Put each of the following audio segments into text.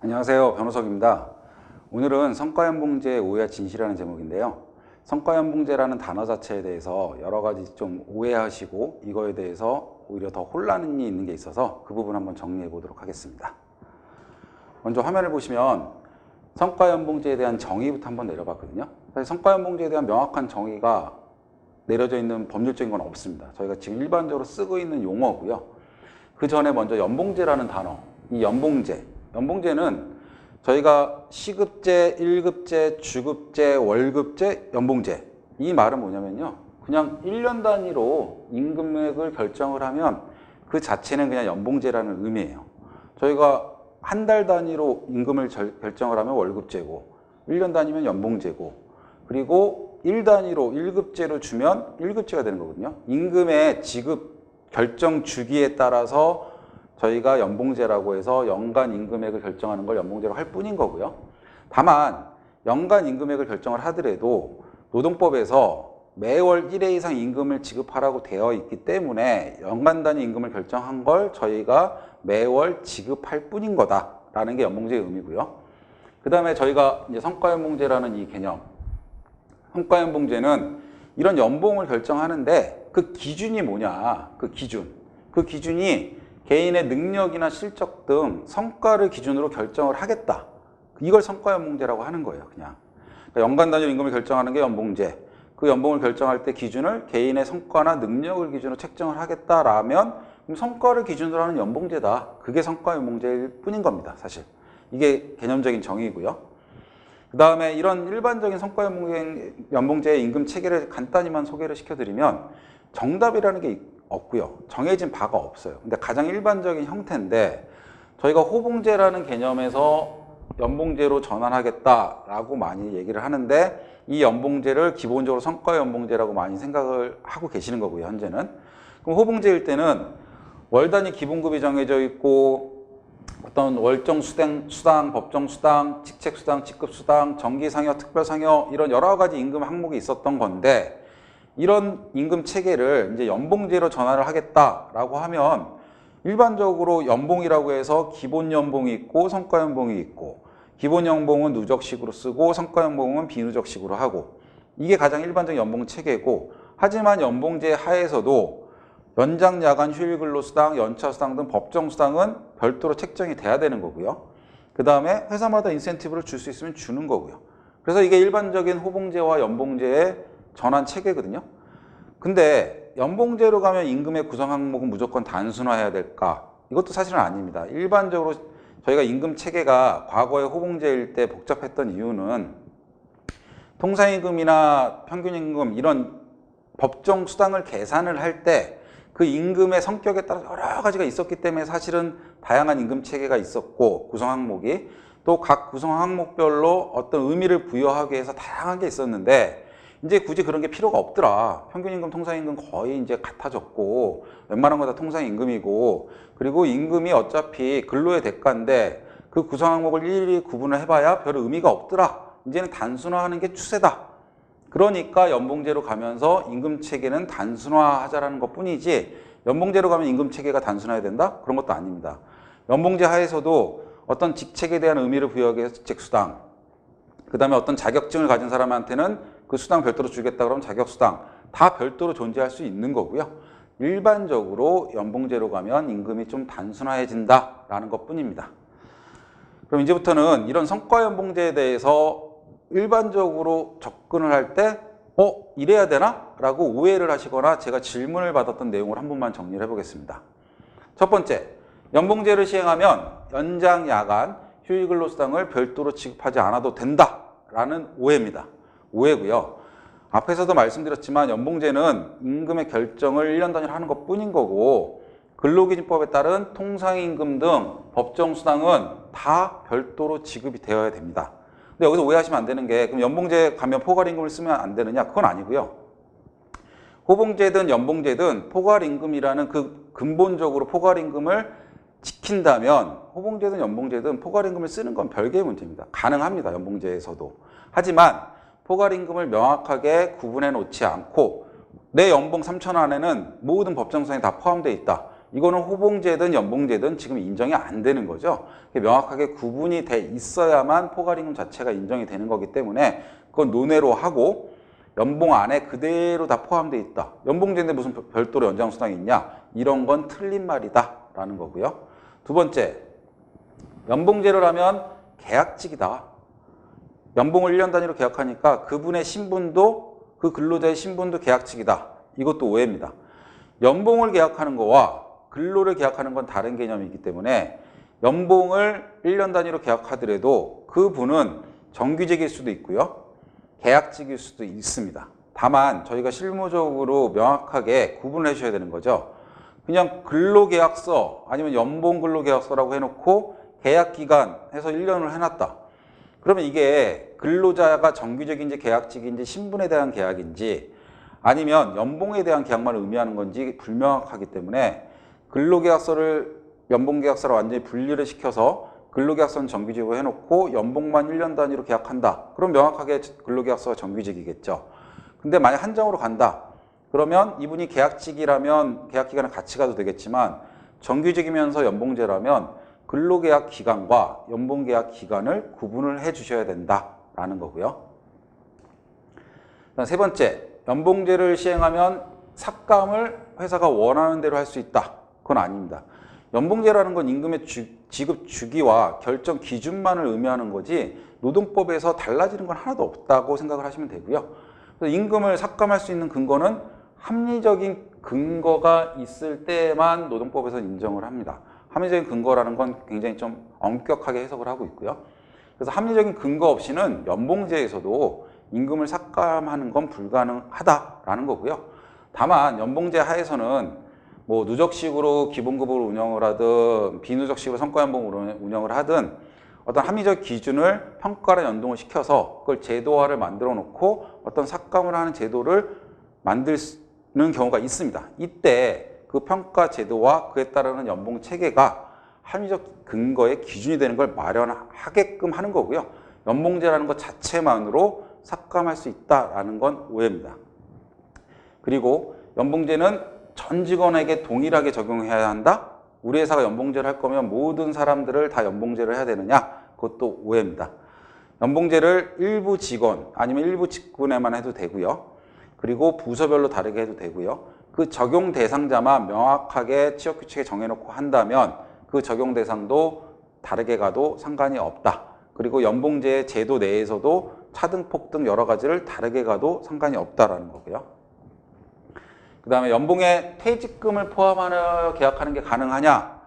안녕하세요. 변호석입니다. 오늘은 성과연봉제의 오해와 진실이라는 제목인데요. 성과연봉제라는 단어 자체에 대해서 여러 가지 좀 오해하시고 이거에 대해서 오히려 더 혼란이 있는 게 있어서 그 부분 한번 정리해 보도록 하겠습니다. 먼저 화면을 보시면 성과연봉제에 대한 정의부터 한번 내려봤거든요. 사실 성과연봉제에 대한 명확한 정의가 내려져 있는 법률적인 건 없습니다. 저희가 지금 일반적으로 쓰고 있는 용어고요. 그 전에 먼저 연봉제라는 단어, 이 연봉제는 저희가 시급제, 1급제, 주급제, 월급제, 연봉제, 이 말은 뭐냐면요, 그냥 1년 단위로 임금액을 결정을 하면 그 자체는 그냥 연봉제라는 의미예요. 저희가 한 달 단위로 임금을 결정을 하면 월급제고, 1년 단위면 연봉제고, 그리고 1단위로 1급제로 주면 1급제가 되는 거거든요. 임금의 지급 결정 주기에 따라서 저희가 연봉제라고 해서 연간 임금액을 결정하는 걸 연봉제로 할 뿐인 거고요. 다만 연간 임금액을 결정을 하더라도 노동법에서 매월 1회 이상 임금을 지급하라고 되어 있기 때문에 연간 단위 임금을 결정한 걸 저희가 매월 지급할 뿐인 거다라는 게 연봉제의 의미고요. 그 다음에 저희가 이제 성과연봉제라는 이 개념, 성과연봉제는 이런 연봉을 결정하는데 그 기준이 뭐냐, 그 기준이 개인의 능력이나 실적 등 성과를 기준으로 결정을 하겠다. 이걸 성과연봉제라고 하는 거예요, 그냥. 그러니까 연간 단위로 임금을 결정하는 게 연봉제. 그 연봉을 결정할 때 기준을 개인의 성과나 능력을 기준으로 책정을 하겠다라면 그럼 성과를 기준으로 하는 연봉제다. 그게 성과연봉제일 뿐인 겁니다, 사실. 이게 개념적인 정의고요. 그 다음에 이런 일반적인 성과연봉제의 임금 체계를 간단히만 소개를 시켜드리면 정답이라는 게 없고요. 정해진 바가 없어요. 근데 가장 일반적인 형태인데 저희가 호봉제라는 개념에서 연봉제로 전환하겠다라고 많이 얘기를 하는데 이 연봉제를 기본적으로 성과연봉제라고 많이 생각을 하고 계시는 거고요, 현재는. 그럼 호봉제일 때는 월 단위 기본급이 정해져 있고 어떤 월정 수당, 법정 수당, 직책 수당, 직급 수당, 정기 상여, 특별 상여 이런 여러 가지 임금 항목이 있었던 건데 이런 임금 체계를 이제 연봉제로 전환을 하겠다라고 하면 일반적으로 연봉이라고 해서 기본 연봉이 있고 성과 연봉이 있고 기본 연봉은 누적식으로 쓰고 성과 연봉은 비누적식으로 하고 이게 가장 일반적인 연봉 체계고 하지만 연봉제 하에서도 연장, 야간, 휴일 근로수당, 연차 수당 등 법정 수당은 별도로 책정이 돼야 되는 거고요. 그 다음에 회사마다 인센티브를 줄 수 있으면 주는 거고요. 그래서 이게 일반적인 호봉제와 연봉제의 전환 체계거든요. 근데 연봉제로 가면 임금의 구성 항목은 무조건 단순화해야 될까? 이것도 사실은 아닙니다. 일반적으로 저희가 임금 체계가 과거의 호봉제일 때 복잡했던 이유는 통상임금이나 평균임금 이런 법정 수당을 계산을 할 때 그 임금의 성격에 따라 여러 가지가 있었기 때문에 사실은 다양한 임금 체계가 있었고 구성 항목이 또 각 구성 항목별로 어떤 의미를 부여하기 위해서 다양한 게 있었는데 이제 굳이 그런 게 필요가 없더라. 평균임금, 통상임금 거의 이제 같아졌고 웬만한 거 다 통상임금이고 그리고 임금이 어차피 근로의 대가인데 그 구성 항목을 일일이 구분을 해봐야 별 의미가 없더라. 이제는 단순화하는 게 추세다. 그러니까 연봉제로 가면서 임금 체계는 단순화하자라는 것 뿐이지 연봉제로 가면 임금 체계가 단순화해야 된다? 그런 것도 아닙니다. 연봉제 하에서도 어떤 직책에 대한 의미를 부여하기 위해서 직책수당, 그 다음에 어떤 자격증을 가진 사람한테는 그 수당 별도로 주겠다 그러면 자격수당 다 별도로 존재할 수 있는 거고요. 일반적으로 연봉제로 가면 임금이 좀 단순화해진다라는 것 뿐입니다. 그럼 이제부터는 이런 성과연봉제에 대해서 일반적으로 접근을 할 때 이래야 되나? 라고 오해를 하시거나 제가 질문을 받았던 내용을 한 번만 정리를 해보겠습니다. 첫 번째, 연봉제를 시행하면 연장, 야간, 휴일 근로수당을 별도로 지급하지 않아도 된다라는 오해입니다. 오해고요. 앞에서도 말씀드렸지만 연봉제는 임금의 결정을 1년 단위로 하는 것 뿐인 거고 근로기준법에 따른 통상임금 등 법정수당은 다 별도로 지급이 되어야 됩니다. 근데 여기서 오해하시면 안 되는 게 그럼 연봉제 가면 포괄임금을 쓰면 안 되느냐? 그건 아니고요. 호봉제든 연봉제든 포괄임금이라는 그 근본적으로 포괄임금을 지킨다면 호봉제든 연봉제든 포괄임금을 쓰는 건 별개의 문제입니다. 가능합니다. 연봉제에서도. 하지만 포괄임금을 명확하게 구분해 놓지 않고 내 연봉 3,000원 안에는 모든 법정수당이 다 포함되어 있다. 이거는 호봉제든 연봉제든 지금 인정이 안 되는 거죠. 명확하게 구분이 돼 있어야만 포괄임금 자체가 인정이 되는 거기 때문에 그건 논외로 하고 연봉 안에 그대로 다 포함되어 있다. 연봉제인데 무슨 별도로 연장수당이 있냐? 이런 건 틀린 말이다 라는 거고요. 두 번째, 연봉제를 하면 계약직이다. 연봉을 1년 단위로 계약하니까 그분의 신분도 그 근로자의 신분도 계약직이다. 이것도 오해입니다. 연봉을 계약하는 거와 근로를 계약하는 건 다른 개념이기 때문에 연봉을 1년 단위로 계약하더라도 그분은 정규직일 수도 있고요. 계약직일 수도 있습니다. 다만 저희가 실무적으로 명확하게 구분을 해주셔야 되는 거죠. 그냥 근로계약서 아니면 연봉근로계약서라고 해놓고 계약기간 해서 1년을 해놨다. 그러면 이게 근로자가 정규직인지 계약직인지 신분에 대한 계약인지 아니면 연봉에 대한 계약만 의미하는 건지 불명확하기 때문에 근로계약서를 연봉계약서로 완전히 분리를 시켜서 근로계약서는 정규직으로 해놓고 연봉만 1년 단위로 계약한다. 그럼 명확하게 근로계약서가 정규직이겠죠. 근데 만약 한정으로 간다. 그러면 이분이 계약직이라면 계약기간을 같이 가도 되겠지만 정규직이면서 연봉제라면 근로계약 기간과 연봉계약 기간을 구분을 해 주셔야 된다라는 거고요. 세 번째, 연봉제를 시행하면 삭감을 회사가 원하는 대로 할 수 있다. 그건 아닙니다. 연봉제라는 건 임금의 지급 주기와 결정 기준만을 의미하는 거지 노동법에서 달라지는 건 하나도 없다고 생각을 하시면 되고요. 그래서 임금을 삭감할 수 있는 근거는 합리적인 근거가 있을 때만 노동법에서 인정을 합니다. 합리적인 근거라는 건 굉장히 좀 엄격하게 해석을 하고 있고요. 그래서 합리적인 근거 없이는 연봉제에서도 임금을 삭감하는 건 불가능하다라는 거고요. 다만 연봉제 하에서는 뭐 누적식으로 기본급을 운영을 하든 비누적식으로 성과연봉으로 운영을 하든 어떤 합리적 기준을 평가랑 연동을 시켜서 그걸 제도화를 만들어 놓고 어떤 삭감을 하는 제도를 만드는 경우가 있습니다. 이때 그 평가 제도와 그에 따르는 연봉 체계가 합리적 근거의 기준이 되는 걸 마련하게끔 하는 거고요. 연봉제라는 것 자체만으로 삭감할 수 있다라는 건 오해입니다. 그리고 연봉제는 전 직원에게 동일하게 적용해야 한다? 우리 회사가 연봉제를 할 거면 모든 사람들을 다 연봉제를 해야 되느냐? 그것도 오해입니다. 연봉제를 일부 직원 아니면 일부 직군에만 해도 되고요. 그리고 부서별로 다르게 해도 되고요. 그 적용 대상자만 명확하게 취업규칙에 정해놓고 한다면 그 적용 대상도 다르게 가도 상관이 없다. 그리고 연봉제의 제도 내에서도 차등폭 등 여러 가지를 다르게 가도 상관이 없다라는 거고요. 그 다음에 연봉에 퇴직금을 포함하여 계약하는 게 가능하냐?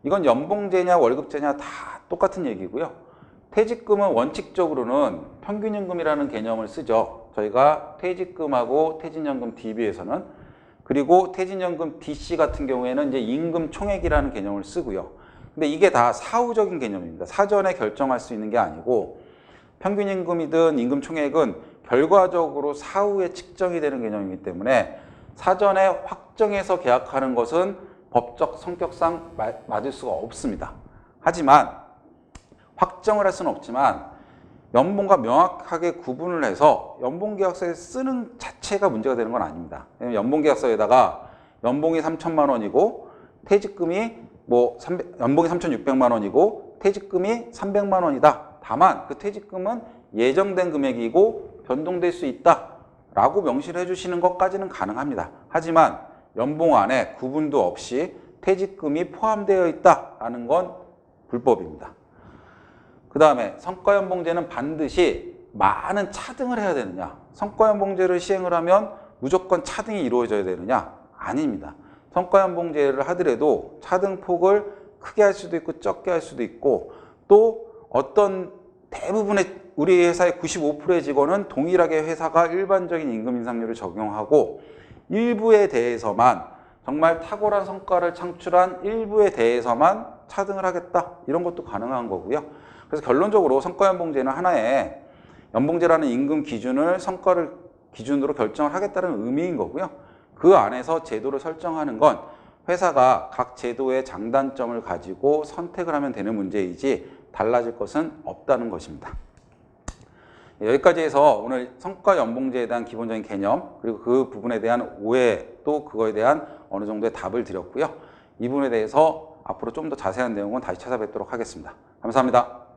이건 연봉제냐 월급제냐 다 똑같은 얘기고요. 퇴직금은 원칙적으로는 평균임금이라는 개념을 쓰죠. 저희가 퇴직금하고 퇴직연금 DB에서는. 그리고 퇴직연금 DC 같은 경우에는 이제 임금 총액이라는 개념을 쓰고요. 근데 이게 다 사후적인 개념입니다. 사전에 결정할 수 있는 게 아니고 평균임금이든 임금 총액은 결과적으로 사후에 측정이 되는 개념이기 때문에 사전에 확정해서 계약하는 것은 법적 성격상 맞을 수가 없습니다. 하지만 확정을 할 수는 없지만 연봉과 명확하게 구분을 해서 연봉계약서에 쓰는 자체가 문제가 되는 건 아닙니다. 연봉계약서에다가 연봉이 3천만 원이고 퇴직금이 연봉이 3,600만 원이고 퇴직금이 300만 원이다. 다만 그 퇴직금은 예정된 금액이고 변동될 수 있다. 라고 명시를 해주시는 것까지는 가능합니다. 하지만 연봉 안에 구분도 없이 퇴직금이 포함되어 있다는 건 불법입니다. 그 다음에 성과연봉제는 반드시 많은 차등을 해야 되느냐? 성과연봉제를 시행을 하면 무조건 차등이 이루어져야 되느냐? 아닙니다. 성과연봉제를 하더라도 차등폭을 크게 할 수도 있고 적게 할 수도 있고 또 어떤 대부분의 우리 회사의 95%의 직원은 동일하게 회사가 일반적인 임금 인상률을 적용하고 일부에 대해서만 정말 탁월한 성과를 창출한 일부에 대해서만 차등을 하겠다. 이런 것도 가능한 거고요. 그래서 결론적으로 성과연봉제는 하나의 연봉제라는 임금 기준을 성과를 기준으로 결정을 하겠다는 의미인 거고요. 그 안에서 제도를 설정하는 건 회사가 각 제도의 장단점을 가지고 선택을 하면 되는 문제이지 달라질 것은 없다는 것입니다. 여기까지 해서 오늘 성과연봉제에 대한 기본적인 개념 그리고 그 부분에 대한 오해 또 그거에 대한 어느 정도의 답을 드렸고요. 이 부분에 대해서 앞으로 좀 더 자세한 내용은 다시 찾아뵙도록 하겠습니다. 감사합니다.